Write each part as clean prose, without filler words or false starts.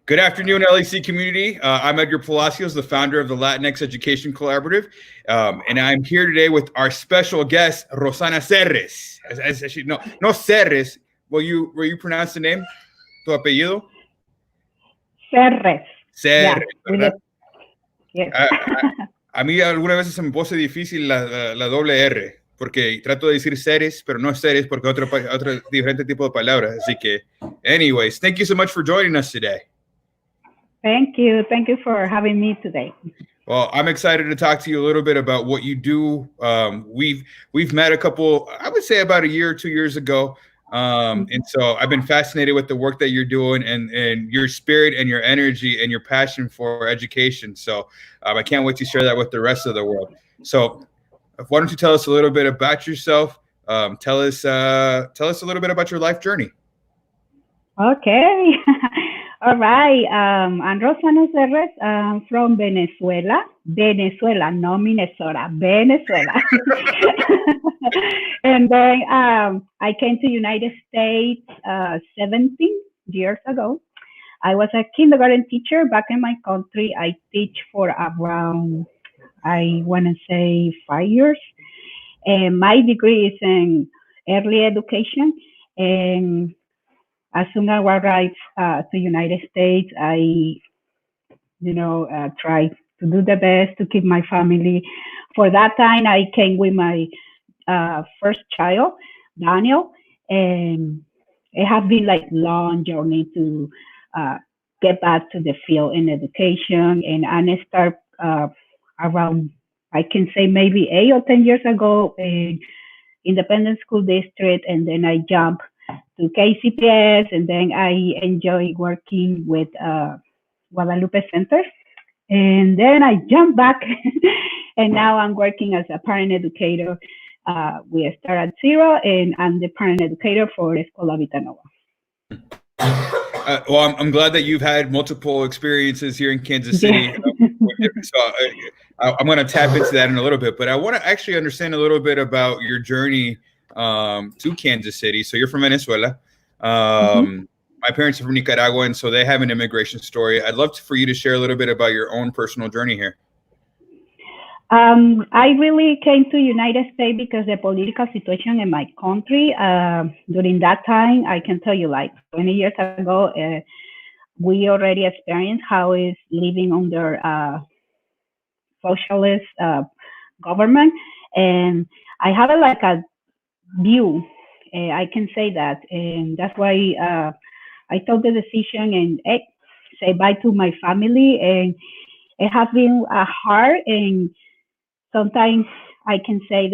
Good afternoon, LEC community. I'm Edgar Palacios, the founder of the Latinx Education Collaborative, and I'm here today with our special guest, Rossana Serres. No Serres. Will you pronounce the name? Tu apellido? Serres. Serres, yeah, ¿verdad? Yes. A mí algunas veces se me pone difícil la doble R, porque trato de decir Serres, pero no Serres porque otro diferente tipo de palabras. Así que, anyways, thank you so much for joining us today. Thank you. Thank you for having me today. Well, I'm excited to talk to you a little bit about what you do. We've met a couple, I would say about a year or 2 years ago. And so I've been fascinated with the work that you're doing and your spirit and your energy and your passion for education. So I can't wait to share that with the rest of the world. So why don't you tell us a little bit about yourself? Tell us a little bit about your life journey. Okay. All right. I'm Rossana Serres. I'm from Venezuela. Venezuela, no Minnesota. Venezuela. And then I came to United States 17 years ago. I was a kindergarten teacher back in my country. I teach for around, I want to say 5 years. And my degree is in early education. And as soon as I arrived to United States, I, tried to do the best to keep my family. For that time, I came with my first child, Daniel, and it has been like long journey to get back to the field in education. And I start around, I can say maybe 8 or 10 years ago in independent school district, and then I jumped to KCPS, and then I enjoy working with Guadalupe Center. And then I jumped back, and now I'm working as a parent educator. We start at 0, and I'm the parent educator for Scuola Vita, Nuova. Well, I'm glad that you've had multiple experiences here in Kansas City. So I'm going to tap into that in a little bit, but I want to actually understand a little bit about your journey to Kansas City. So you're from Venezuela. My parents are from Nicaragua, and so they have an immigration story. I'd love for you to share a little bit about your own personal journey here. I really came to United States because the political situation in my country, during that time, I can tell you like 20 years ago, we already experienced how is living under socialist government. And I have like a view, I can say that. And that's why I took the decision and say bye to my family. And it has been hard, and sometimes I can say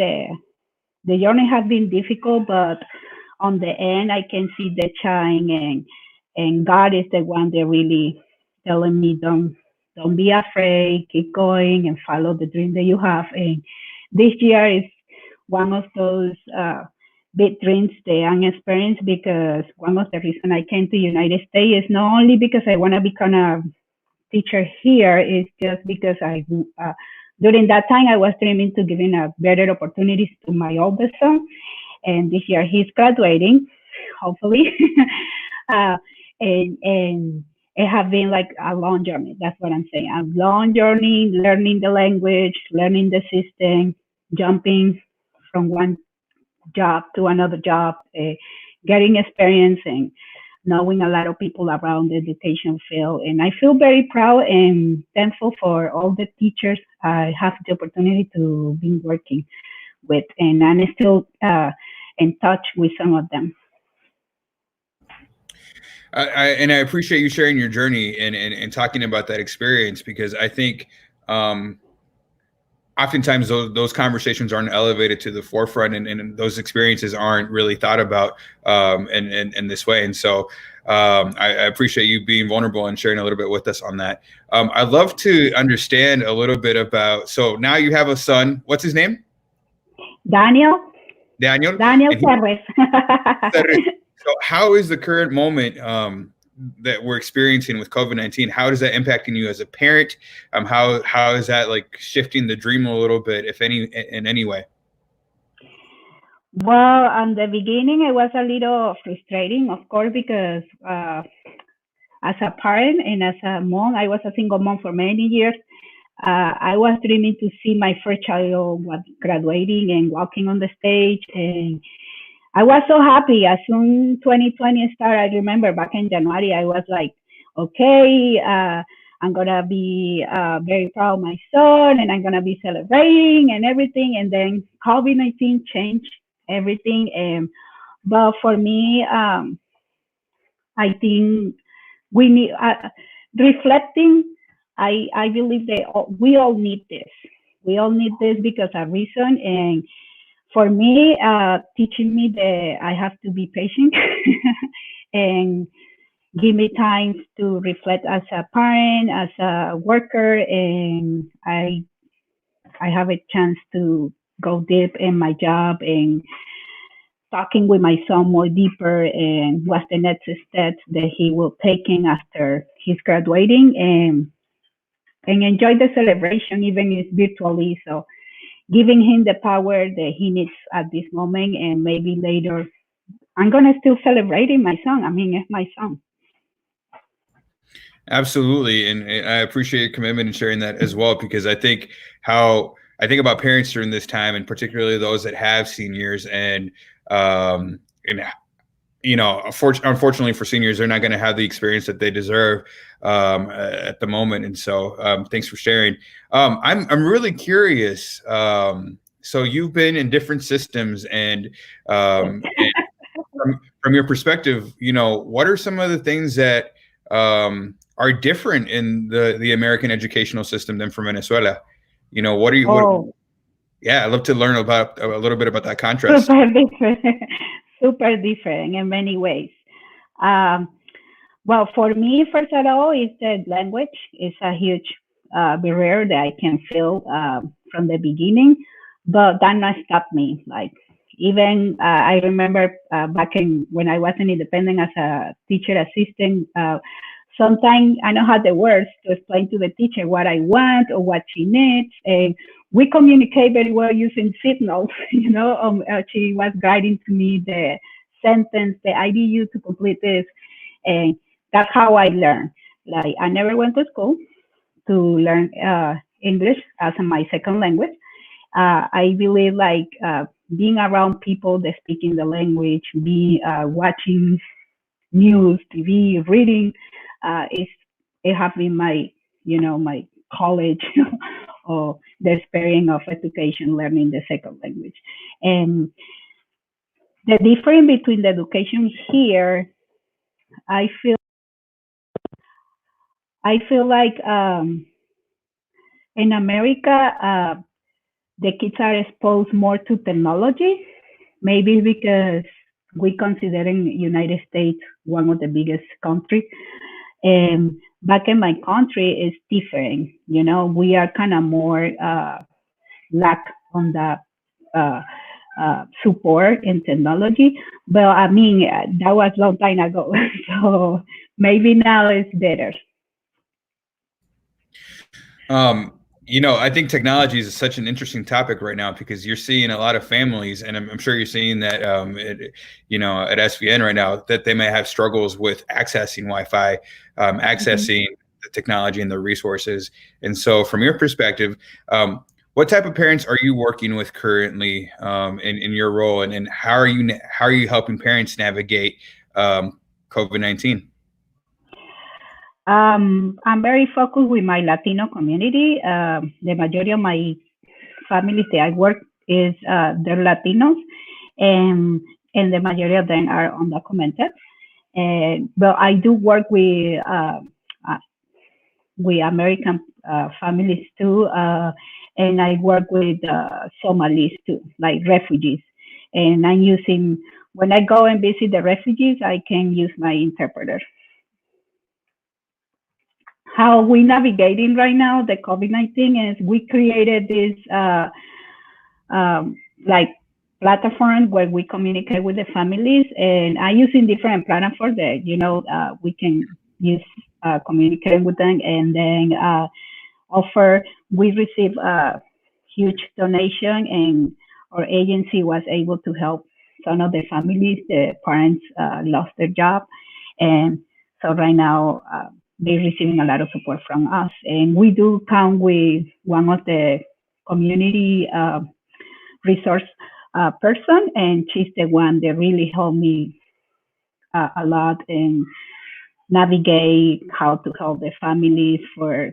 the journey has been difficult, but on the end, I can see the shine, and God is the one that really telling me, don't be afraid, keep going and follow the dream that you have. And this year is one of those big dreams that I'm experiencing, because one of the reasons I came to United States is not only because I want to become a teacher here, it's just because during that time, I was dreaming to giving a better opportunities to my oldest son. And this year he's graduating, hopefully. And it has been like a long journey. That's what I'm saying. A long journey, learning the language, learning the system, jumping from one job to another job, getting experience and knowing a lot of people around the education field. And I feel very proud and thankful for all the teachers I have the opportunity to be working with. And I'm still in touch with some of them. I appreciate you sharing your journey and talking about that experience, because I think oftentimes those conversations aren't elevated to the forefront, and those experiences aren't really thought about in this way. And so I appreciate you being vulnerable and sharing a little bit with us on that. I'd love to understand a little bit about, so now you have a son. What's his name? Daniel Serres. So how is the current moment that we're experiencing with COVID-19? How is that impacting you as a parent? How is that like shifting the dream a little bit, if any, in any way? Well, in the beginning, it was a little frustrating, of course, because as a parent and as a mom, I was a single mom for many years. I was dreaming to see my first child graduating and walking on the stage, and I was so happy. As soon 2020 started, I remember back in January, I was like, okay, I'm gonna be very proud of my son, and I'm gonna be celebrating and everything. And then COVID-19 changed everything. And but for me, I think we need reflecting. I believe that we all need this. We all need this because of reason. And for me, teaching me that I have to be patient and give me time to reflect as a parent, as a worker, and I have a chance to go deep in my job and talking with my son more deeper and what's the next steps that he will take in after he's graduating and enjoy the celebration even if virtually. So giving him the power that he needs at this moment and maybe later I'm gonna still celebrating my son. I mean, it's my son. Absolutely, and I appreciate your commitment and sharing that as well, because I think about parents during this time, and particularly those that have seniors, and you know, unfortunately for seniors, they're not going to have the experience that they deserve at the moment. And so, thanks for sharing. I'm really curious. So you've been in different systems, and from your perspective, you know, what are some of the things that are different in the American educational system than from Venezuela? You know, what are you? Oh, Yeah, I'd love to learn about a little bit about that contrast. super different, super different in many ways. Um, well, for me, first of all, is the language is a huge barrier that I can feel from the beginning, but that not stop me. Like even I remember back in when I was an independent as a teacher assistant. Sometimes I know how the words to explain to the teacher what I want or what she needs, and we communicate very well using signals. You know, she was guiding to me the sentence, the IDU to complete this, and that's how I learned. Like I never went to school to learn English as my second language. I believe like being around people that speak in the language, be watching news, TV, reading, is it have been my my college or the experience of education learning the second language. And the difference between the education here, I feel like in America, the kids are exposed more to technology, maybe because we consider in United States one of the biggest countries. And back in my country, it's different. You know, we are kind of more lack on the uh, support in technology. But I mean, that was a long time ago. So maybe now it's better. Um, you know, I think technology is such an interesting topic right now, because you're seeing a lot of families, and I'm sure you're seeing that, you know, at SVN right now, that they may have struggles with accessing Wi-Fi, Mhm. accessing the technology and the resources. And so, from your perspective, what type of parents are you working with currently in your role, and how are you helping parents navigate COVID-19? I'm very focused with my Latino community. The majority of my families that I work is they're Latinos, and the majority of them are undocumented. But I do work uh, with American families too, and I work with Somalis too, like refugees. And I'm using when I go and visit the refugees, I can use my interpreter. How we navigating right now the COVID-19 is we created this like platform where we communicate with the families, and I using different platforms that we can use communicate with them, and then offer. We receive a huge donation, and our agency was able to help some of the families. The parents lost their job, and So right now, they're receiving a lot of support from us. And we do come with one of the community resource person, and she's the one that really helped me a lot and navigate how to help the families for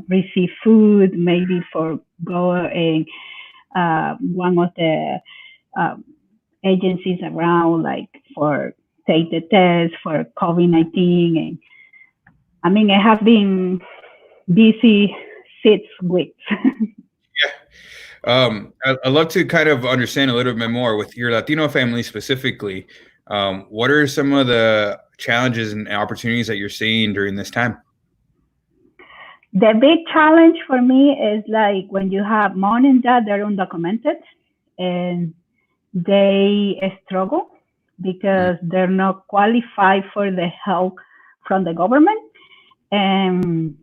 receive food, maybe for go and one of the um, agencies around, like for take the test for COVID-19. And I mean, I have been busy 6 weeks. I'd love to kind of understand a little bit more with your Latino family specifically. What are some of the challenges and opportunities that you're seeing during this time? The big challenge for me is like when you have mom and dad, they're undocumented and they struggle because they're not qualified for the help from the government. And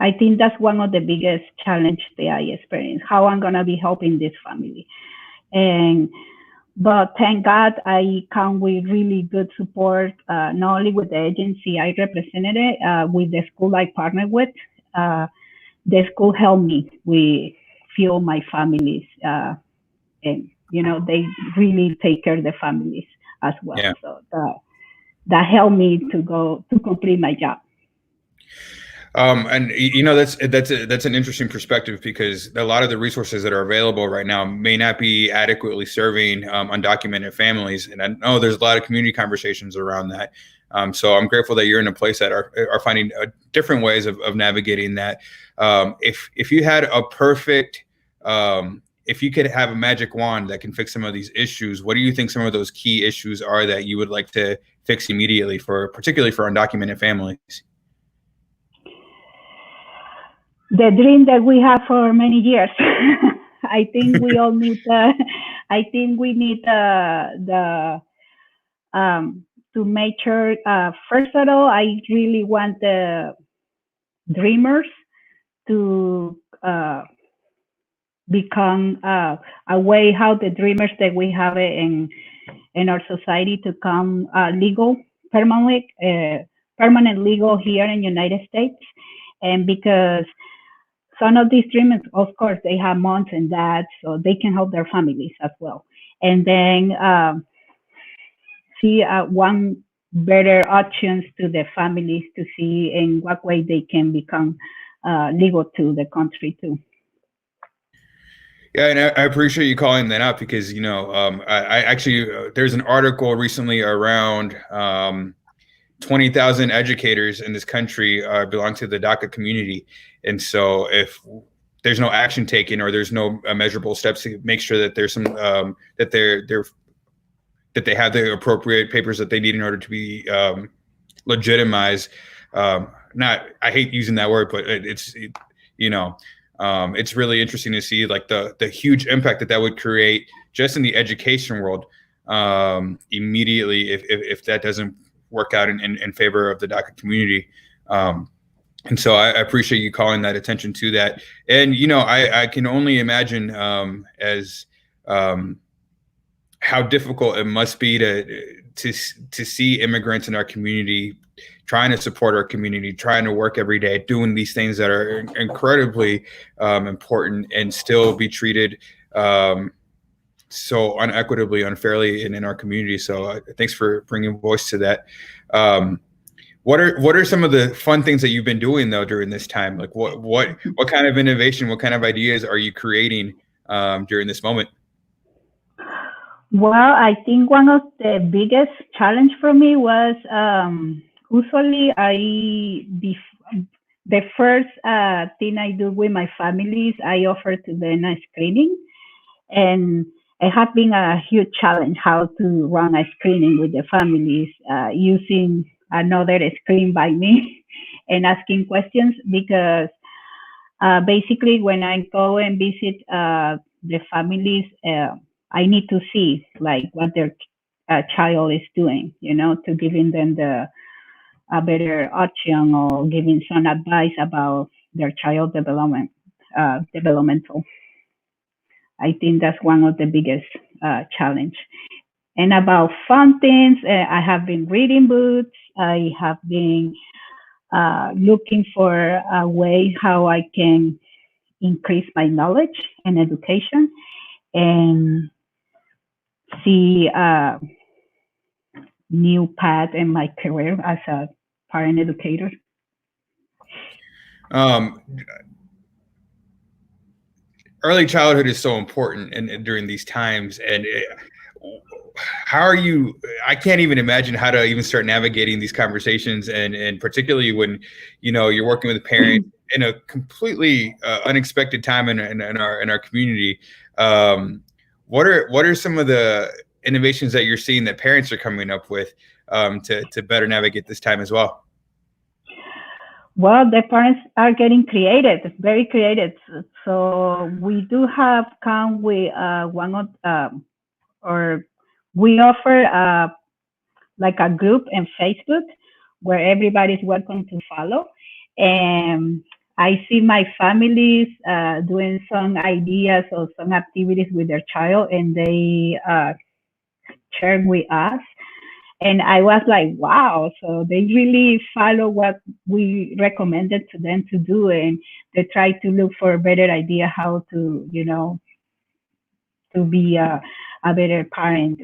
I think that's one of the biggest challenges that I experience, how I'm going to be helping this family. But thank God I come with really good support, not only with the agency I represented, with the school I partnered with. The school helped me with few of my families, and they really take care of the families as well. Yeah. So that helped me to complete my job. And that's an interesting perspective, because a lot of the resources that are available right now may not be adequately serving undocumented families, and I know there's a lot of community conversations around that. So I'm grateful that you're in a place that are finding different ways of navigating that. If you had a perfect, if you could have a magic wand that can fix some of these issues, what do you think some of those key issues are that you would like to fix immediately, particularly for undocumented families? The dream that we have for many years. I think we all need. I think we need the to make sure. First of all, I really want the dreamers to become a way how the dreamers that we have in our society to come legal, permanent legal here in the United States, and because some of these dreamers, of course, they have moms and dads, so they can help their families as well. And then see one better options to the families to see in what way they can become legal to the country too. Yeah, and I appreciate you calling that out, because I actually there's an article recently around 20,000 educators in this country belong to the DACA community. And so if there's no action taken, or there's no measurable steps to make sure that there's some that they have the appropriate papers that they need in order to be legitimized. I hate using that word, but it's really interesting to see like the huge impact that would create just in the education world immediately if that doesn't work out in favor of the DACA community. And so I appreciate you calling that attention to that. And, I can only imagine as how difficult it must be to see immigrants in our community trying to support our community, trying to work every day, doing these things that are incredibly important, and still be treated so unequitably, unfairly in our community. So thanks for bringing voice to that. What are some of the fun things that you've been doing though during this time? Like what kind of innovation, what kind of ideas are you creating during this moment? Well, I think one of the biggest challenge for me was usually the first thing I do with my families, I offer to them a screening, and it has been a huge challenge how to run a screening with the families using another screen by me and asking questions, because basically when I go and visit the families, I need to see like what their child is doing, to giving them a better option or giving some advice about their child developmental. I think that's one of the biggest challenge. And about fun things, I have been reading books. I have been looking for a way how I can increase my knowledge and education and see a new path in my career as a parent educator. Early childhood is so important during these times. And how are you? I can't even imagine how to even start navigating these conversations, and particularly when you're working with a parent in a completely unexpected time in our community. What are some of the innovations that you're seeing that parents are coming up with to better navigate this time as well? Well, the parents are getting creative, very creative. So we do have come with one of, or we offer like a group in Facebook where everybody's welcome to follow. And I see my families doing some ideas or some activities with their child, and they share with us. And I was like, wow, so they really follow what we recommended to them to do, and they try to look for a better idea how to, to be a better parent.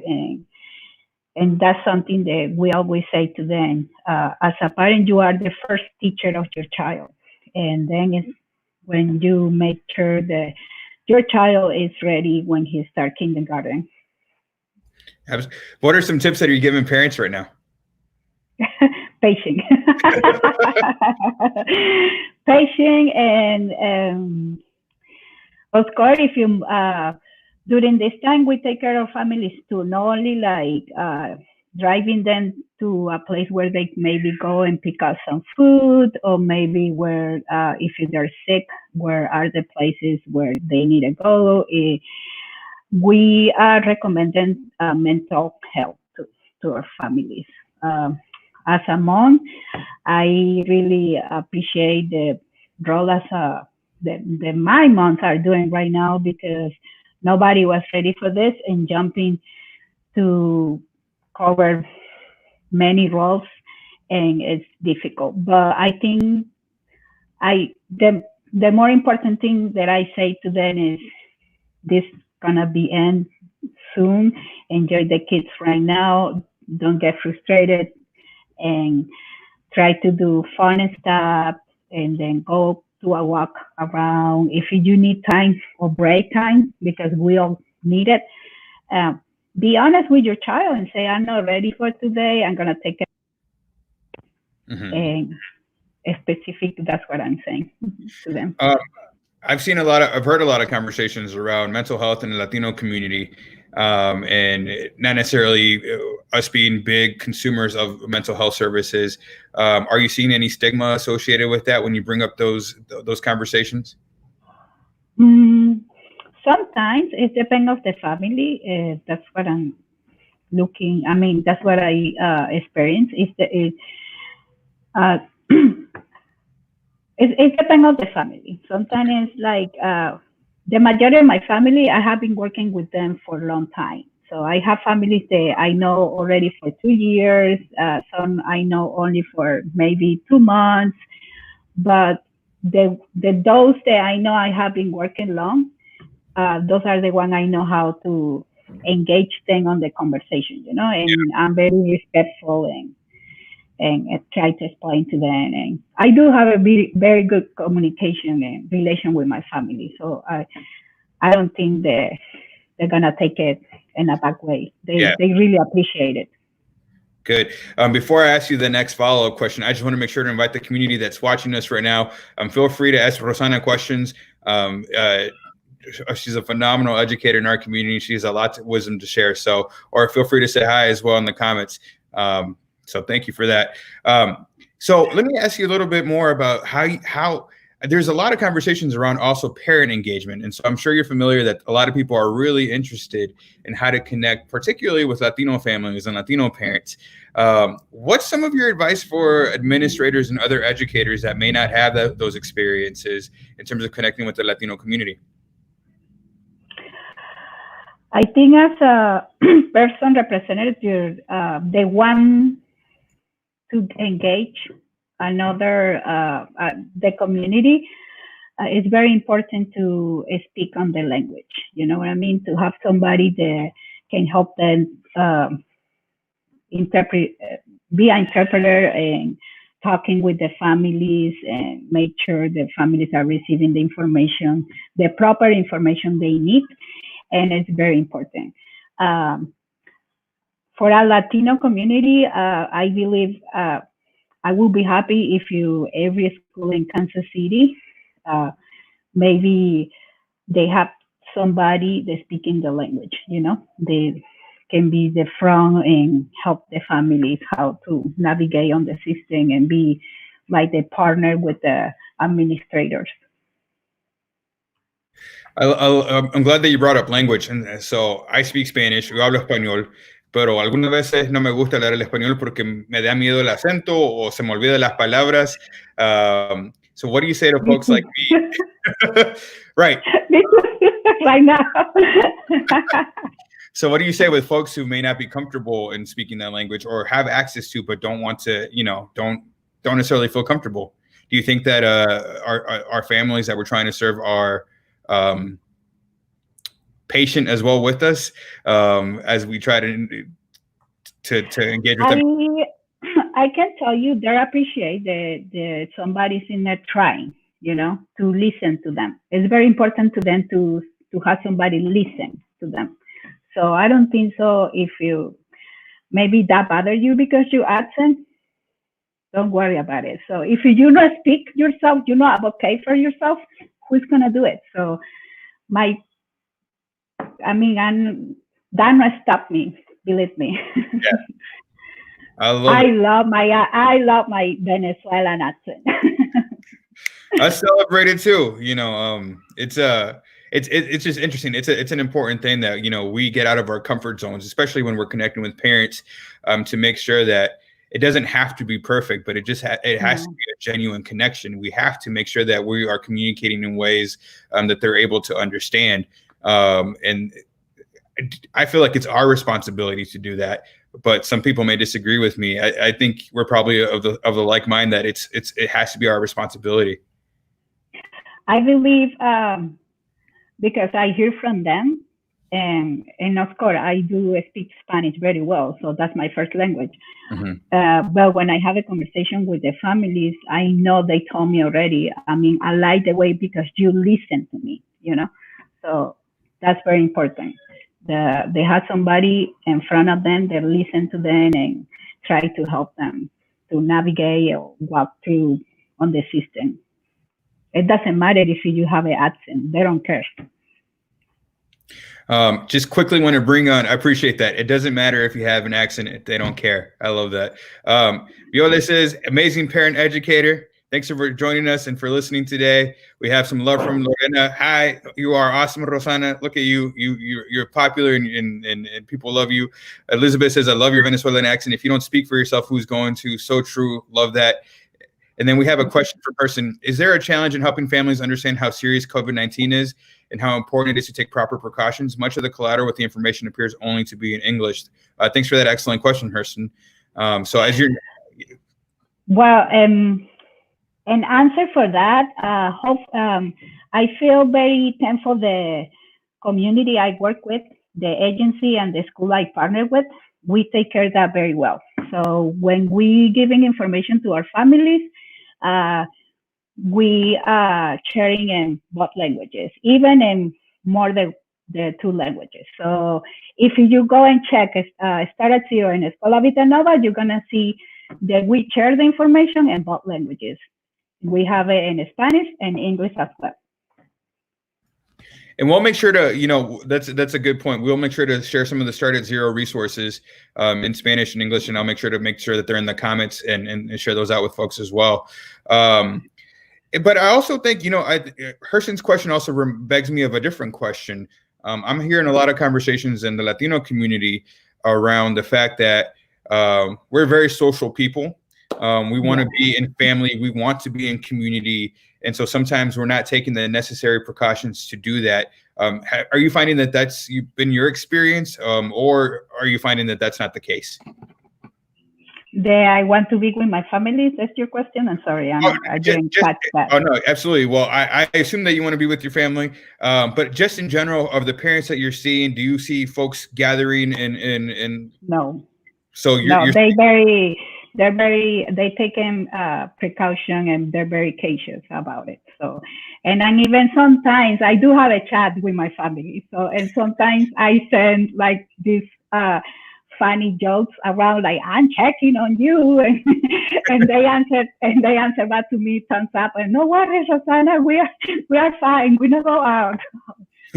And that's something that we always say to them. As a parent, you are the first teacher of your child. And then it's when you make sure that your child is ready when he starts kindergarten. What are some tips that you're giving parents right now? Patient. Patient, and of course, if you during this time we take care of families too, not only like driving them to a place where they maybe go and pick up some food, or maybe where if they're sick, where are the places where they need to go. We are recommending mental health to our families. As a mom, I really appreciate the role as that my moms are doing right now, because nobody was ready for this, and jumping to cover many roles, and it's difficult. But I think the more important thing that I say to them is this gonna be end soon. Enjoy the kids right now. Don't get frustrated, and try to do fun stuff, and then go to a walk around. If you need time or break time, because we all need it, be honest with your child and say, I'm not ready for today. I'm going to take it. And specific, that's what I'm saying to them. I've heard a lot of conversations around mental health in the Latino community, and not necessarily us being big consumers of mental health services. Are you seeing any stigma associated with that when you bring up those conversations? Sometimes it depends of the family. That's what I'm looking. I mean, that's what I experience. It depends on the family. Sometimes it's like the majority of my family, I have been working with them for a long time. So I have families that I know already for 2 years. Some I know only for maybe 2 months. But those that I know I have been working long, those are the ones I know how to engage them on the conversation, and I'm very respectful and try to explain to them. And I do have a very, very good communication and relation with my family. So I don't think they're gonna take it in a bad way. They really appreciate it. Good. Before I ask you the next follow-up question, I just want to make sure to invite the community that's watching us right now. Feel free to ask Rossana questions. She's a phenomenal educator in our community. She has a lot of wisdom to share. So, or feel free to say hi as well in the comments. So thank you for that. So let me ask you a little bit more about how there's a lot of conversations around also parent engagement. And so I'm sure you're familiar that a lot of people are really interested in how to connect, particularly with Latino families and Latino parents. What's some of your advice for administrators and other educators that may not have those experiences in terms of connecting with the Latino community? I think as a person representative, the one to engage another the community, it's very important to speak on the language. You know what I mean? To have somebody that can help them interpret, be an interpreter and talking with the families and make sure the families are receiving the information, the proper information they need, and it's very important. Um, for our Latino community, I believe I will be happy if you every school in Kansas City, uh, maybe they have somebody that speaking the language. You know, they can be the front and help the families how to navigate on the system and be like the partner with the administrators. I'm glad that you brought up language. And so I speak Spanish, yo hablo español, pero algunas veces no me gusta hablar el español porque me da miedo el acento o se me olvidan las palabras. So what do you say to folks like me? Right. Right now. So what do you say with folks who may not be comfortable in speaking that language or have access to, but don't want to, don't necessarily feel comfortable? Do you think that our families that we're trying to serve are patient as well with us as we try to engage with them? I can tell you they appreciate that somebody's in there trying, to listen to them. It's very important to them to have somebody listen to them. So I don't think so. If you maybe that bother you because you accent, don't worry about it. So if you not speak yourself, advocate for yourself, who's gonna do it? So that not stop me. Believe me. Yeah. I love my Venezuelan accent. I celebrate it too. It's just interesting. It's an important thing that we get out of our comfort zones, especially when we're connecting with parents, to make sure that it doesn't have to be perfect, but it has to be a genuine connection. We have to make sure that we are communicating in ways that they're able to understand. And I feel like it's our responsibility to do that. But some people may disagree with me. I think we're probably of the like mind that it has to be our responsibility. I believe because I hear from them, and of course I do speak Spanish very well, so that's my first language. Mm-hmm. But when I have a conversation with the families, I know they told me already. I like the way because you listen to me, So that's very important. They have somebody in front of them that listen to them and try to help them to navigate or walk through on the system. It doesn't matter if you have an accent; they don't care. Just quickly want to bring on, I appreciate that. It doesn't matter if you have an accent, they don't care. I love that. Viola says, amazing parent educator. Thanks for joining us and for listening today. We have some love from Lorena. Hi, you are awesome, Rossana. Look at you. You're popular and people love you. Elizabeth says, I love your Venezuelan accent. If you don't speak for yourself, who's going to? So true. Love that. And then we have a question for person. Is there a challenge in helping families understand how serious COVID-19 is and how important it is to take proper precautions? Much of the collateral with the information appears only to be in English. Thanks for that excellent question, Hurston. So as you're... Well, an answer for that, I feel very thankful the community I work with, the agency and the school I partner with, we take care of that very well. So when we giving information to our families, we are sharing in both languages, even in more than the two languages. So if you go and check Start at Zero in Scuola Vita Nuova, you're gonna see that we share the information in both languages. We have it in Spanish and English as well. And we'll make sure to, that's a good point. We'll make sure to share some of the Start at Zero resources in Spanish and English, and I'll make sure that they're in the comments and share those out with folks as well. But I also think, Hurston's question also begs me of a different question. I'm hearing a lot of conversations in the Latino community around the fact that we're very social people. We want to be in family. We want to be in community. And so sometimes we're not taking the necessary precautions to do that. Are you finding that that's been your experience, or are you finding that that's not the case? I want to be with my family. Is that your question? I'm sorry, I didn't catch that. Oh no, absolutely. Well, I assume that you want to be with your family, but just in general, of the parents that you're seeing, do you see folks gathering and No. So you're they taken precaution, and they're very cautious about it. So, and then even sometimes I do have a chat with my family. So, and sometimes I send like this funny jokes around, like, I'm checking on you, and they answer back to me, thumbs up, and no worries, Rossana, we are fine. We don't go out.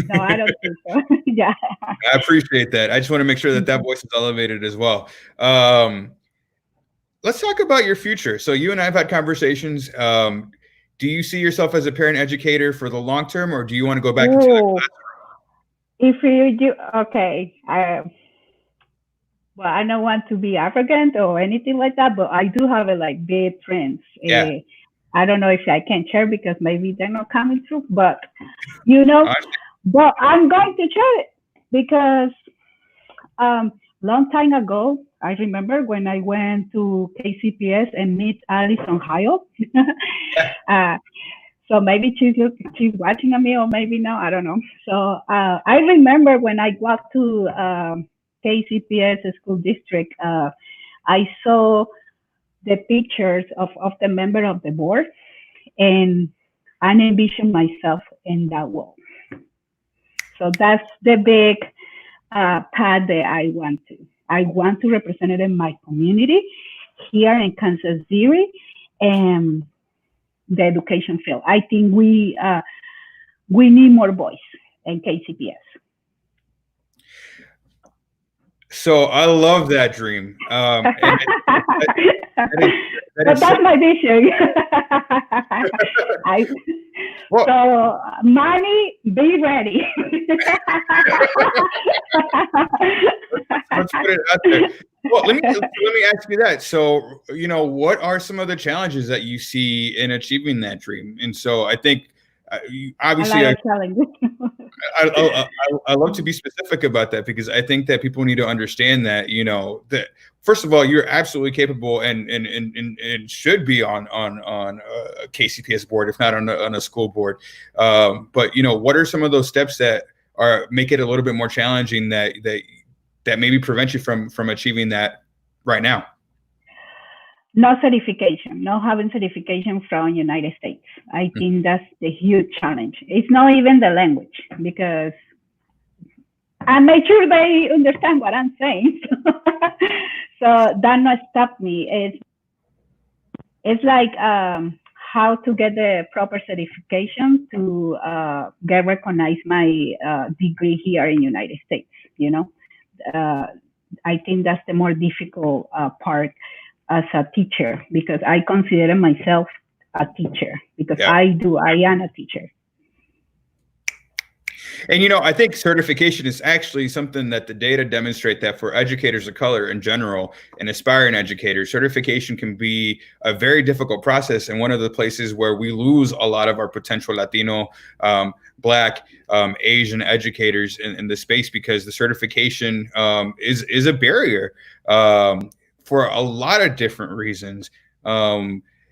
No, I don't think so. Yeah. I appreciate that. I just want to make sure that that voice is elevated as well. Let's talk about your future. So you and I have had conversations. Do you see yourself as a parent educator for the long term, or do you want to go back into the classroom? If you do, okay. Well, I don't want to be arrogant or anything like that, but I do have like big friends. Yeah. I don't know if I can share because maybe they're not coming through, but you know, but I'm going to share it because long time ago, I remember when I went to KCPS and meet Alice Ohio. So maybe she's watching me, or maybe no, I don't know. So I remember when I walked to KCPS school district, I saw the pictures of the member of the board, and I envisioned myself in that role. So that's the big path that I want to. I want to represent it in my community here in Kansas City and the education field. I think we need more voice in KCPS. So I love that dream. But that's my vision. So, money, be ready. Let's put it out there. Well, let me ask you that. So, you know, what are some of the challenges that you see in achieving that dream? And so, I think, obviously, I love to be specific about that, because I think that people need to understand that, you know, that first of all, you're absolutely capable and should be on a KCPS board, if not on a school board. But you know, what are some of those steps that make it a little bit more challenging that maybe prevent you from achieving that right now? No certification, not having certification from United States. I think that's the huge challenge. It's not even the language, because I make sure they understand what I'm saying. So that not stop me. It's like how to get the proper certification to get recognized my degree here in United States. You know, I think that's the more difficult part as a teacher, because I consider myself a teacher, because I am a teacher. And, you know, I think certification is actually something that the data demonstrate that for educators of color in general and aspiring educators, certification can be a very difficult process. And one of the places where we lose a lot of our potential Latino, Black, Asian educators in the space, because the certification is a barrier for a lot of different reasons,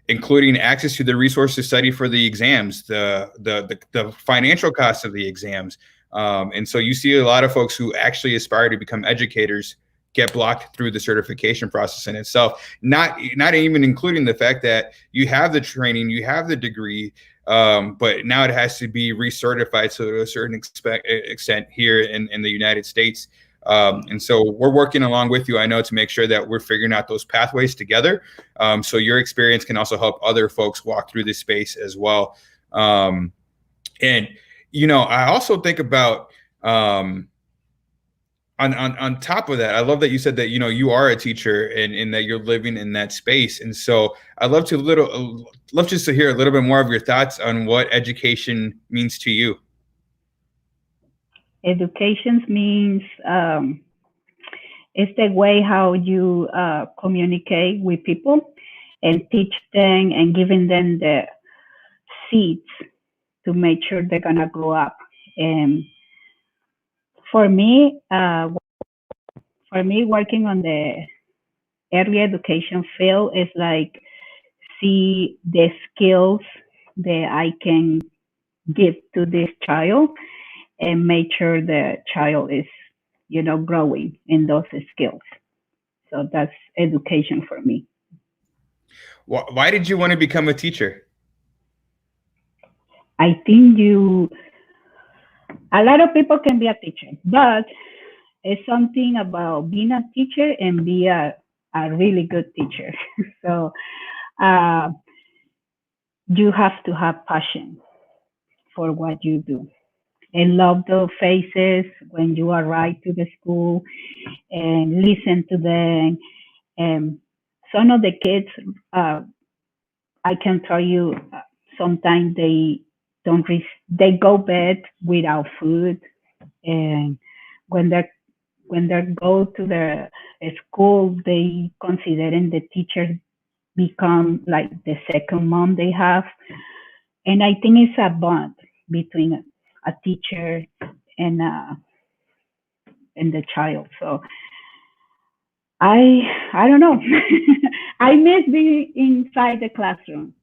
including access to the resources to study for the exams, the financial costs of the exams. And so you see a lot of folks who actually aspire to become educators get blocked through the certification process in itself, not even including the fact that you have the training, you have the degree, but now it has to be recertified to a certain extent here in the United States. And so we're working along with you, I know, to make sure that we're figuring out those pathways together. So your experience can also help other folks walk through this space as well. And, you know, I also think about, on top of that, I love that you said that, you know, you are a teacher and that you're living in that space. And so I'd love just to hear a little bit more of your thoughts on what education means to you. Education means it's the way how you communicate with people and teach them and giving them the seeds to make sure they're gonna grow up and For me, working on the early education field is like see the skills that I can give to this child and make sure the child is, growing in those skills. So that's education for me. Why did you want to become a teacher? I think a lot of people can be a teacher, but it's something about being a teacher and be a really good teacher. So uh, you have to have passion for what you do and love the faces when you arrive to the school and listen to them. And some of the kids, uh, I can tell you, sometimes they go bed without food, and when they go to the school, they considering the teachers become like the second mom they have, and I think it's a bond between a teacher and the child. So I don't know. I miss being inside the classroom.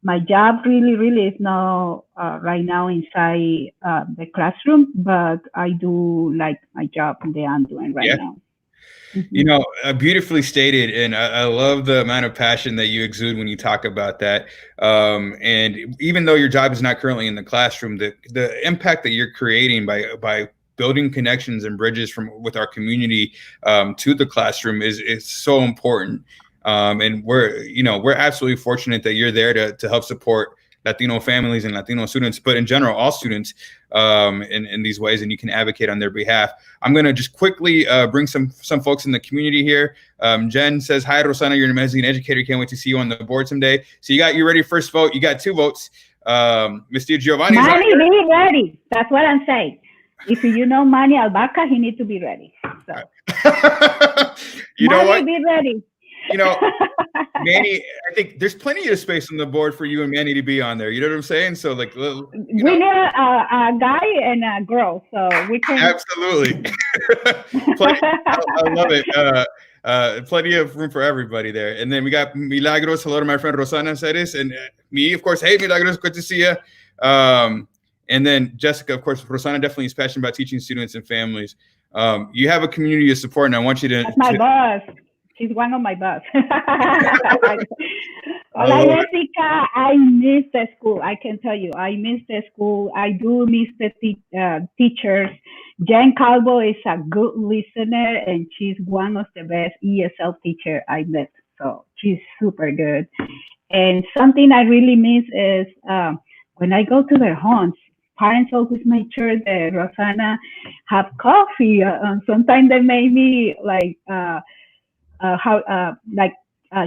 My job really is not right now inside the classroom, but I do like my job that I'm doing right now. You know, beautifully stated, and I love the amount of passion that you exude when you talk about that. And even though your job is not currently in the classroom, the impact that you're creating by building connections and bridges with our community to the classroom is so important. And we're absolutely fortunate that you're there to help support Latino families and Latino students, but in general, all students in these ways, and you can advocate on their behalf. I'm going to just quickly bring some folks in the community here. Jen says, hi, Rossana, you're an amazing educator. Can't wait to see you on the board someday. So you ready first vote. You got 2 votes. Mr. Giovanni. Manny, be ready. That's what I'm saying. If you know Manny Albaca, he needs to be ready. So. You know what? Be ready. You know, Manny, I think there's plenty of space on the board for you and Manny to be on there. You know what I'm saying? So, like, we need a guy and a girl, so we can. Absolutely. I love it. Plenty of room for everybody there. And then we got Milagros. Hello to my friend Rossana Serres, and me, of course. Hey, Milagros, good to see you. And then Jessica, of course. Rossana definitely is passionate about teaching students and families. You have a community of support, and I want you to. That's my boss. She's one of my boss. Hola, Jessica. I miss the school. I can tell you, I miss the school. I do miss the teachers. Jen Calvo is a good listener, and she's one of the best ESL teacher I met. So she's super good. And something I really miss is when I go to their homes, parents always make sure that Rossana have coffee. Sometimes they make me like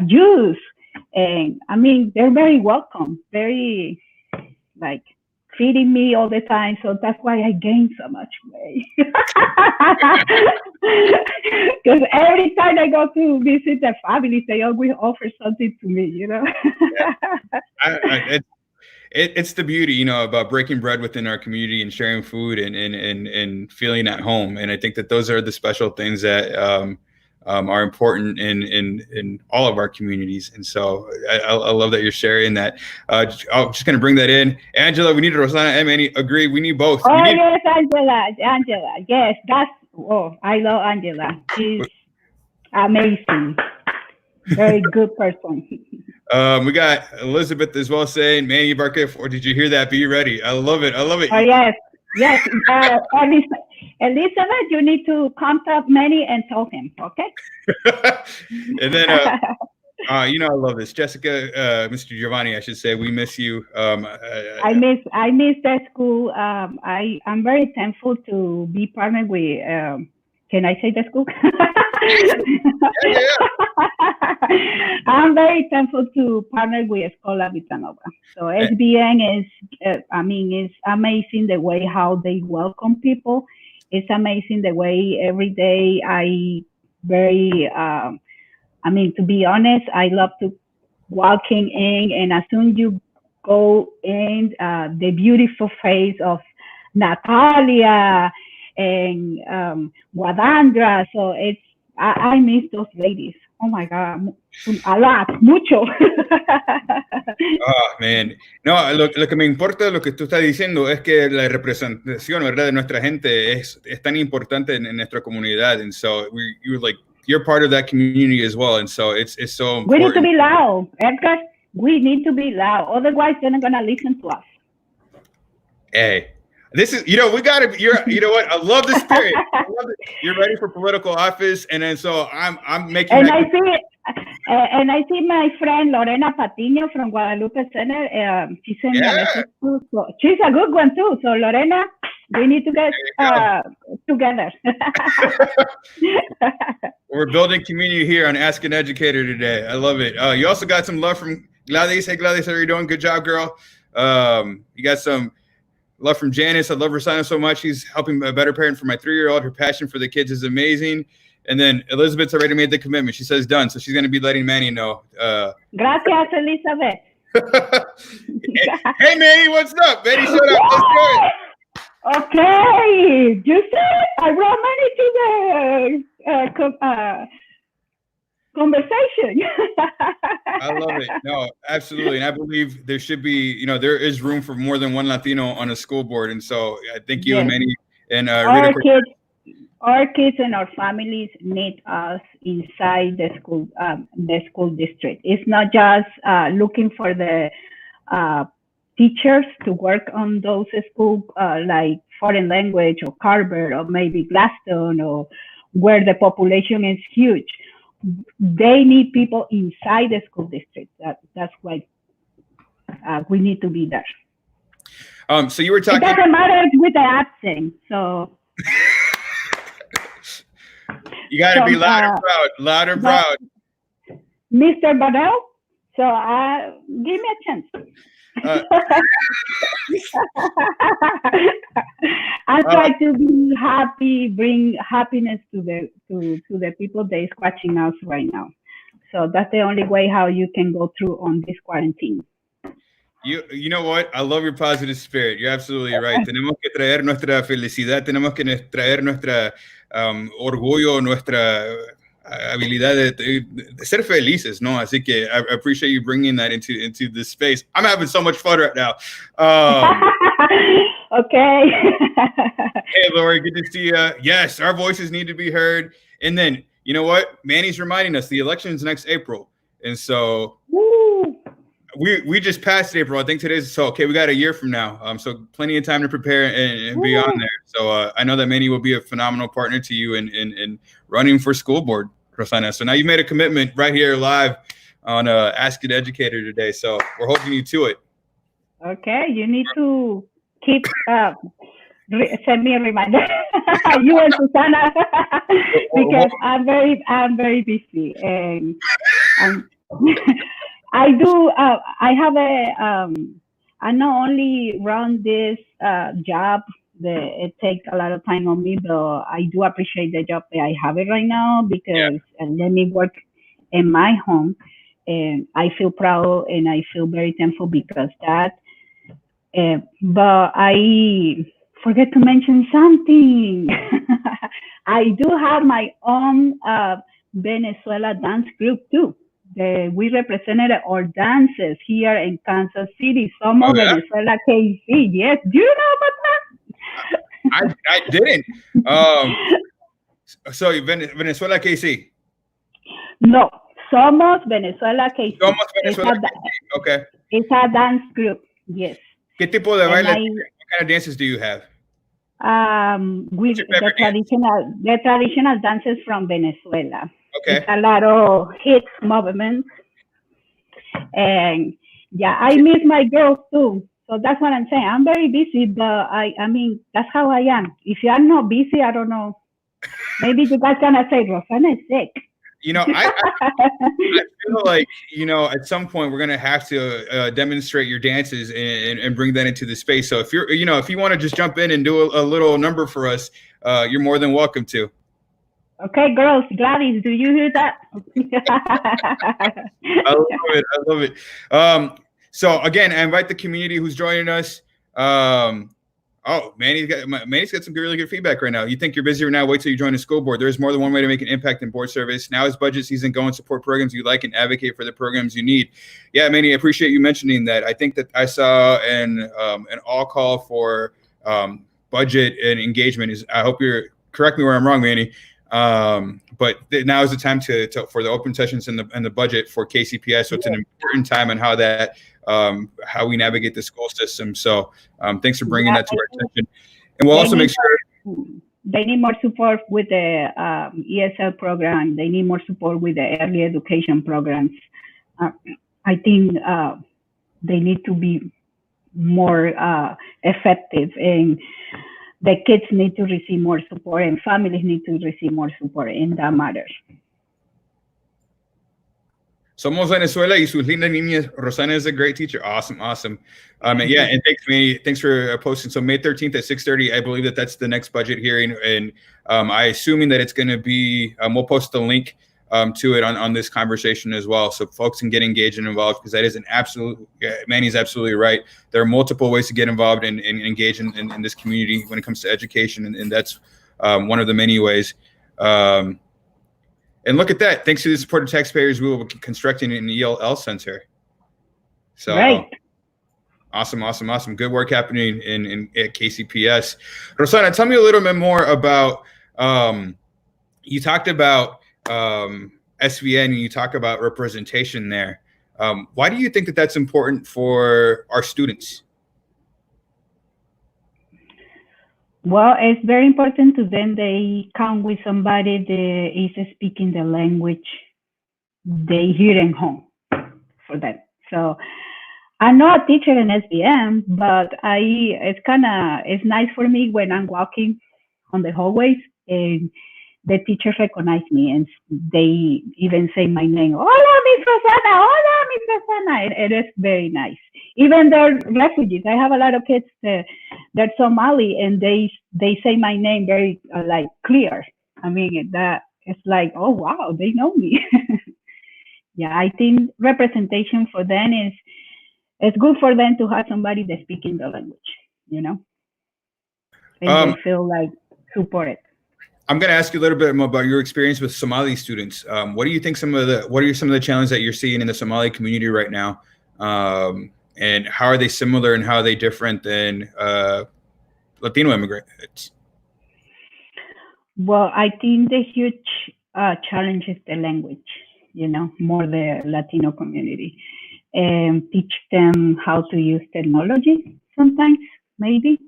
juice, and I mean they're very welcome, very like feeding me all the time. So that's why I gained so much weight. Because every time I go to visit the family, they always offer something to me. It's the beauty, about breaking bread within our community and sharing food and feeling at home. And I think that those are the special things that are important in all of our communities. And so I love that you're sharing that. I'm just going to bring that in. Angela, we need Rossana and Manny. Agree. We need both. Yes, Angela. Yes, I love Angela. She's amazing. Very good person. We got Elizabeth as well saying, Manny Barca, or did you hear that? Be ready. I love it. Oh, yes. Elizabeth, you need to contact Manny and tell him, okay? And then, I love this. Jessica, Mr. Giovanni, I should say, we miss you. I miss that school. I'm very thankful to be partnered with, can I say the school? I'm very thankful to partner with Scuola Vita Nuova. So SBN is, it's amazing the way how they welcome people. It's amazing the way every day to be honest, I love to walking in, and as soon as you go in, the beautiful face of Natalia and Guadandra. So I miss those ladies. Oh my God, a lot, mucho. Ah, man. No, lo que me importa de lo que tú estás diciendo es que la representación, ¿verdad?, de nuestra gente es tan importante en nuestra comunidad. And so you're part of that community as well. And so it's so important. We need to be loud, Edgar. We need to be loud. Otherwise, they're not going to listen to us. Hey, this is, you know what? I love the spirit. I love it. You're ready for political office. And then so I'm making. And I see my friend Lorena Patiño from Guadalupe Center. She sent me a message too. So she's a good one too. So Lorena, we need to get together. We're building community here on Ask an Educator today. I love it. You also got some love from Gladys. Hey Gladys, how are you doing? Good job, girl. You got some love from Janice. I love Rossana so much. She's helping a better parent for my 3-year-old. Her passion for the kids is amazing. And then Elizabeth's already made the commitment. She says done. So she's going to be letting Manny know. Gracias, Elizabeth. Hey, Manny, what's up? Manny showed up. Let's do it. Okay. You said I brought Manny to the conversation. I love it. No, absolutely. And I believe there should be, there is room for more than one Latino on a school board. And so I thank you, and Manny, and Rita. Our kids and our families need us inside the school district. It's not just looking for the teachers to work on those schools like foreign language or Carver or maybe Glaston or where the population is huge. They need people inside the school district. That's why we need to be there. So you were talking. It doesn't matter with the accent. So. You got to be loud and proud. Mr. Badell, so give me a chance. I try to be happy, bring happiness to the people that is watching us right now. So that's the only way how you can go through on this quarantine. You know what? I love your positive spirit. You're absolutely right. Tenemos que traer nuestra felicidad, tenemos que traer nuestra orgullo, nuestra habilidad de ser felices, ¿no? Así que I appreciate you bringing that into this space. I'm having so much fun right now. Okay. Hey, Lori, good to see you. Yes, our voices need to be heard. And then, you know what? Manny's reminding us the election's next April. And so we just passed April. I think today's okay. We got a year from now. So plenty of time to prepare and be on there. So I know that Manny will be a phenomenal partner to you in running for school board, Rossana. So now you made a commitment right here live on Ask an Educator today. So we're holding you to it. Okay, you need to keep send me a reminder. You and Susana, because I'm very busy and I do. I have I not only run this job. It takes a lot of time on me, but I do appreciate the job that I have it right now because let me work in my home, and I feel proud and I feel very thankful because that. But I forget to mention something. I do have my own Venezuela dance group too. We represented our dances here in Kansas City. Some of Venezuela KC. Yes, do you know about that? I didn't. So Venezuela KC. No, Somos Venezuela KC. Somos Venezuela KC. Okay. It's a dance group. Yes. ¿Qué tipo de baile? What kind of dances do you have? The traditional dances from Venezuela. Okay. It's a lot of hits movements. And I miss my girls too. So that's what I'm saying. I'm very busy, but I mean, that's how I am. If you are not busy, I don't know. Maybe you guys gonna say Rossana is sick. I feel like, at some point we're going to have to demonstrate your dances and bring that into the space. So if if you want to just jump in and do a little number for us, you're more than welcome to. Okay, girls, Gladys, do you hear that? I love it. So again, I invite the community who's joining us. Oh, Manny's got some really good feedback right now. You think you're busy right now? Wait till you join the school board. There's more than one way to make an impact in board service. Now is budget season. Go and support programs you like and advocate for the programs you need. Yeah, Manny, I appreciate you mentioning that. I think that I saw an all call for budget and engagement. I hope you're correct me where I'm wrong, Manny. But now is the time for the open sessions and the budget for KCPS. So it's an important time on how we navigate the school system. So thanks for bringing that to our attention. And we'll also make sure they need more support with the ESL program. They need more support with the early education programs. I think they need to be more effective, and the kids need to receive more support, and families need to receive more support in that matter. Somos Venezuela y sus lindas niñas. Rossana is a great teacher. Awesome. And yeah, and thanks, Manny. Thanks for posting. So May 13th at 6:30, I believe that's the next budget hearing. And I assuming that it's going to be, we'll post the link to it on this conversation as well, so folks can get engaged and involved, because that is Manny's absolutely right. There are multiple ways to get involved and engage in this community when it comes to education, and that's one of the many ways. And look at that. Thanks to the support of taxpayers, we will be constructing an ELL center. So right. Awesome. Good work happening at KCPS. Rossana, tell me a little bit more about, you talked about SVN and you talk about representation there. Why do you think that that's important for our students? Well, it's very important to them. They come with somebody that is speaking the language they hear at home for them. So I'm not a teacher in SVM, but it's nice for me when I'm walking on the hallways and the teachers recognize me and they even say my name. Hola, Miss Rossana. Hola, Miss Rossana. And it is very nice. Even they're refugees. I have a lot of kids that they're Somali and they say my name very like clear. I mean, that it's like, oh wow, they know me. Yeah, I think representation for them it's good for them to have somebody that speaks the language, you know, and they feel like supported. I'm going to ask you a little bit more about your experience with Somali students. What do you think what are some of the challenges that you're seeing in the Somali community right now? And how are they similar and how are they different than Latino immigrants? Well, I think the huge challenge is the language, you know, more the Latino community. And teach them how to use technology sometimes, maybe.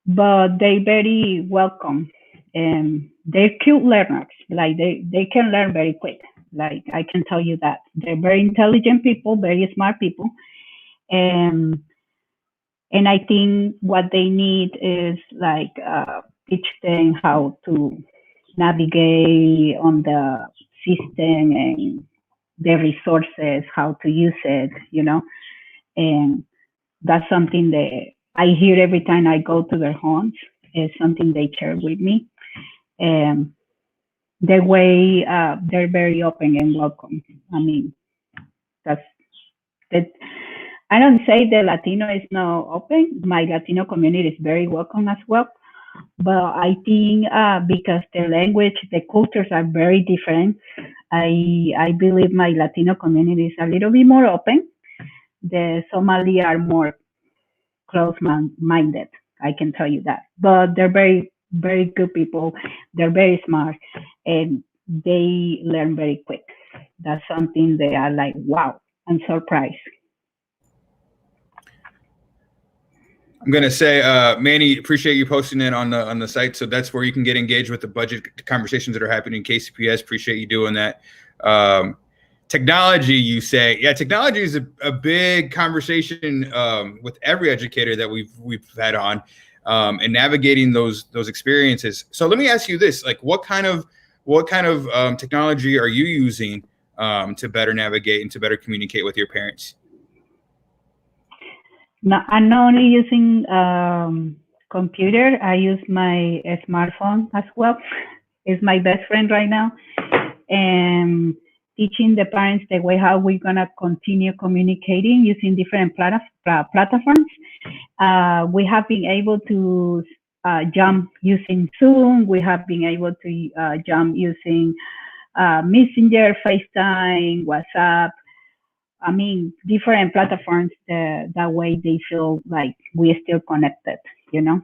But they very welcome and they're cute learners. Like they can learn very quick. Like I can tell you that they're very intelligent people, very smart people. And I think what they need is like teach them how to navigate on the system and the resources, how to use it, you know. And that's something that I hear every time I go to their homes. It's something they share with me. And the way they're very open and welcome. I mean, that's that. I don't say the Latino is not open. My Latino community is very welcome as well. But I think because the language, the cultures are very different, I believe my Latino community is a little bit more open. The Somali are more close-minded, I can tell you that. But they're very, very good people. They're very smart, and they learn very quick. That's something they are like, wow, I'm surprised. I'm going to say, Manny, appreciate you posting it on the site. So that's where you can get engaged with the budget conversations that are happening in KCPS. Appreciate you doing that. Technology, you say. Yeah, technology is a big conversation with every educator that we've had on, and navigating those experiences. So let me ask you this: like, what kind of technology are you using to better navigate and to better communicate with your parents? No, I'm not only using computer. I use my smartphone as well. It's my best friend right now, and teaching the parents the way how we're gonna continue communicating using different platforms. We have been able to jump using Zoom. We have been able to jump using Messenger, FaceTime, WhatsApp. I mean, different platforms. That way they feel like we're still connected, you know?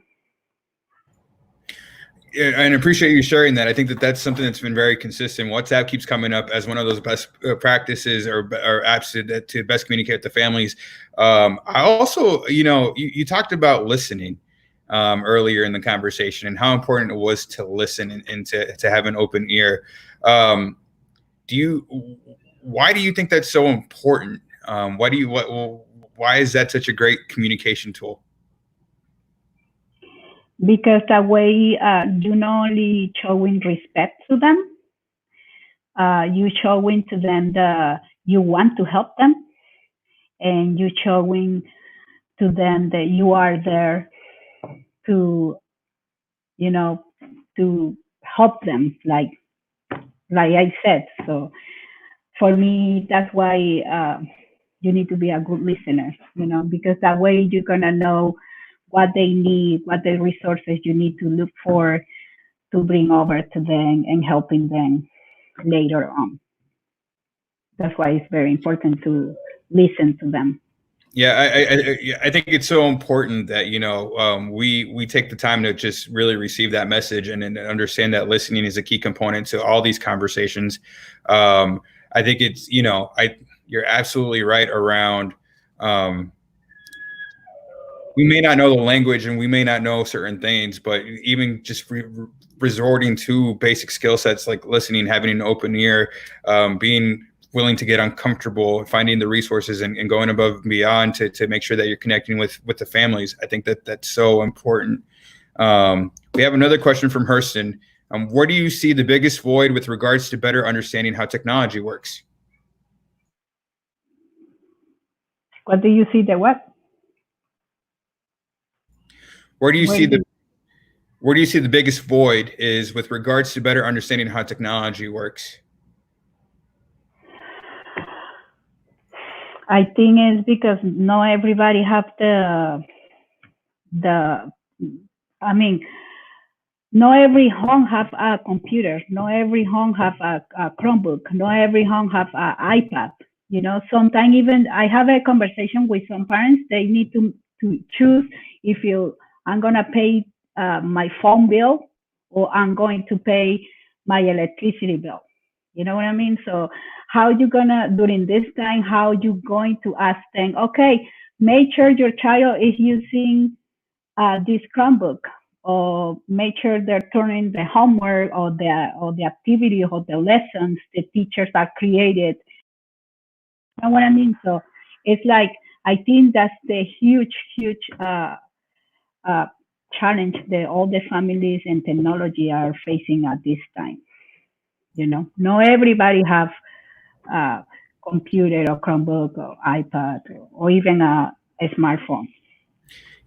And appreciate you sharing that. I think that that's something that's been very consistent. WhatsApp keeps coming up as one of those best practices or apps to best communicate with the families. I also, you talked about listening earlier in the conversation and how important it was to listen and to have an open ear. Why do you think that's so important? Why is that such a great communication tool? Because that way you not only showing respect to them, you showing to them that you want to help them, and you showing to them that you are there to, to help them, like I said. So for me, that's why you need to be a good listener, because that way you're gonna know what they need, what the resources you need to look for to bring over to them and helping them later on. That's why it's very important to listen to them. Yeah, I think it's so important that we take the time to just really receive that message and understand that listening is a key component to all these conversations. I think it's you're absolutely right around. We may not know the language and we may not know certain things, but even just resorting to basic skill sets like listening, having an open ear, being willing to get uncomfortable, finding the resources and going above and beyond to make sure that you're connecting with the families. I think that that's so important. We have another question from Hurston. Where do you see the biggest void with regards to better understanding how technology works? What do you see the what? Where do you see the biggest void is with regards to better understanding how technology works? I think it's because not everybody have not every home have a computer, not every home have a Chromebook, not every home have an iPad. Sometimes even I have a conversation with some parents, they need to choose if I'm gonna pay my phone bill or I'm going to pay my electricity bill. You know what I mean? So how you gonna, during this time, how you going to ask them, okay, make sure your child is using this Chromebook, or make sure they're turning the homework or the activity or the lessons the teachers are created. You know what I mean? So it's like, I think that's the huge challenge that all the families and technology are facing at this time. Not everybody have a computer or Chromebook or iPad or even a smartphone.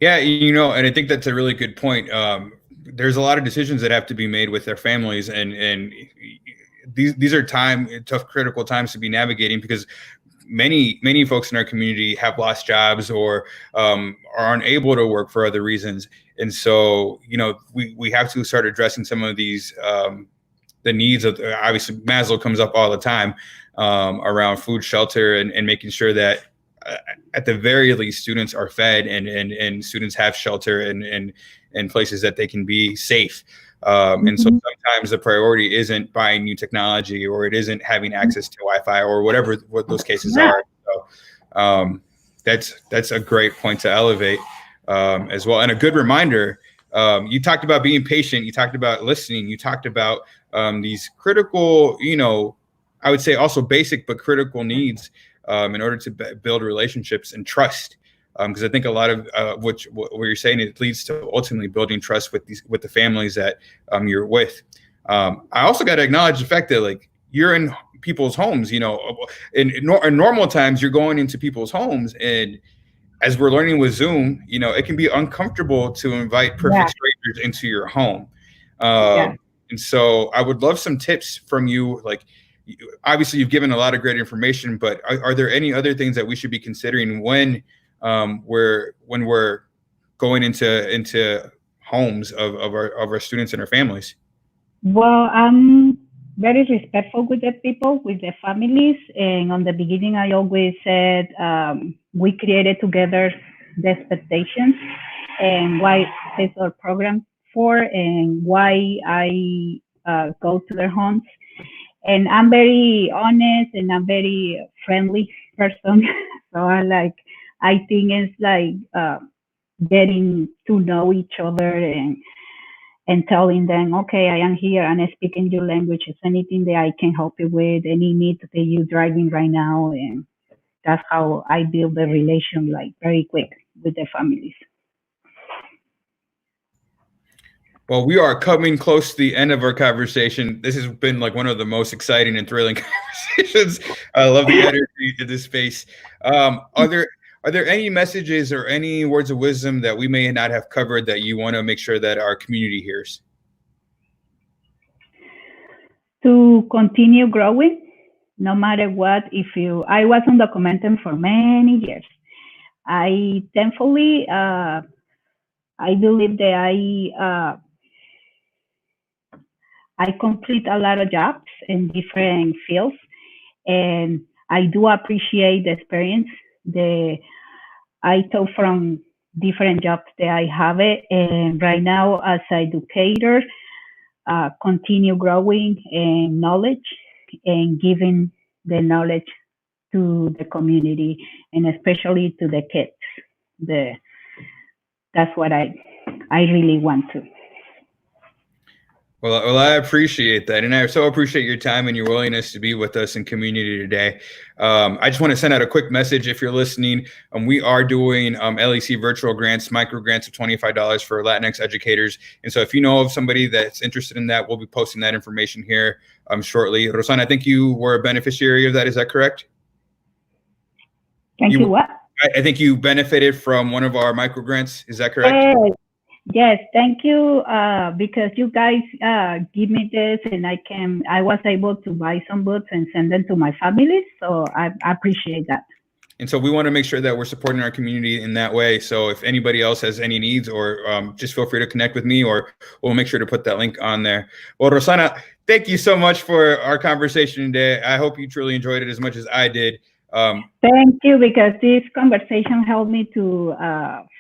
Yeah, and I think that's a really good point. There's a lot of decisions that have to be made with their families, and these are tough, critical times to be navigating because many folks in our community have lost jobs or are unable to work for other reasons, and so we have to start addressing some of these the needs of, obviously Maslow comes up all the time around food, shelter, and making sure that at the very least students are fed and students have shelter and places that they can be safe. And so sometimes the priority isn't buying new technology, or it isn't having access to Wi-Fi, or what those cases are. So that's a great point to elevate as well. And a good reminder, you talked about being patient, you talked about listening, you talked about these critical, I would say also basic but critical needs in order to build relationships and trust. Because I think a lot of what you're saying, it leads to ultimately building trust with the families that you're with. I also got to acknowledge the fact that you're in people's homes. In normal times, you're going into people's homes, and as we're learning with Zoom, it can be uncomfortable to invite perfect strangers into your home. And so I would love some tips from you. Obviously you've given a lot of great information, but are there any other things that we should be considering when when we're going into homes of our students and our families? Well, I'm very respectful with the people, with the families. And on the beginning, I always said we created together the expectations and why is our program for and why I go to their homes. And I'm very honest and I'm very friendly person. So I think it's like getting to know each other and telling them, okay, I am here and I speak in your language. Is anything that I can help you with? Any need that you're driving right now? And that's how I build the relation like very quick with the families. Well, we are coming close to the end of our conversation. This has been like one of the most exciting and thrilling conversations. I love the energy in this space. Are there any messages or any words of wisdom that we may not have covered that you want to make sure that our community hears? To continue growing, no matter what. I was undocumented for many years. I thankfully, I believe that I complete a lot of jobs in different fields, and I do appreciate the experience. I took from different jobs that I have it, and right now as an educator, continue growing in knowledge and giving the knowledge to the community and especially to the kids. That's what I really want to. Well, I appreciate that, and I so appreciate your time and your willingness to be with us in community today. I just want to send out a quick message if you're listening. We are doing LEC virtual grants, micro grants of $25 for Latinx educators, and so if you know of somebody that's interested in that, we'll be posting that information here shortly. Rossana, I think you were a beneficiary of that. Is that correct? Thank you. What? I think you benefited from one of our micro grants. Is that correct? Yes, thank you, because you guys give me this and I was able to buy some books and send them to my family, so I appreciate that. And so we want to make sure that we're supporting our community in that way. So if anybody else has any needs or just feel free to connect with me, or we'll make sure to put that link on there. Well, Rossana, thank you so much for our conversation today. I hope you truly enjoyed it as much as I did. Thank you, because this conversation helped me to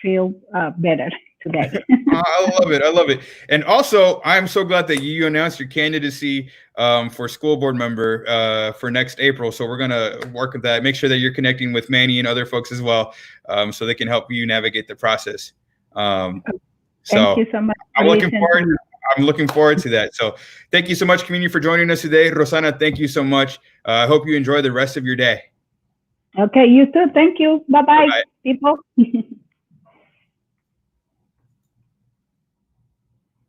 feel better today. I love it. And also, I'm so glad that you announced your candidacy for school board member for next April. So we're going to work with that. Make sure that you're connecting with Manny and other folks as well, so they can help you navigate the process. Thank you so much. I'm looking forward to that. So thank you so much, community, for joining us today. Rossana, thank you so much. I hope you enjoy the rest of your day. Okay, you too. Thank you. Bye-bye, people.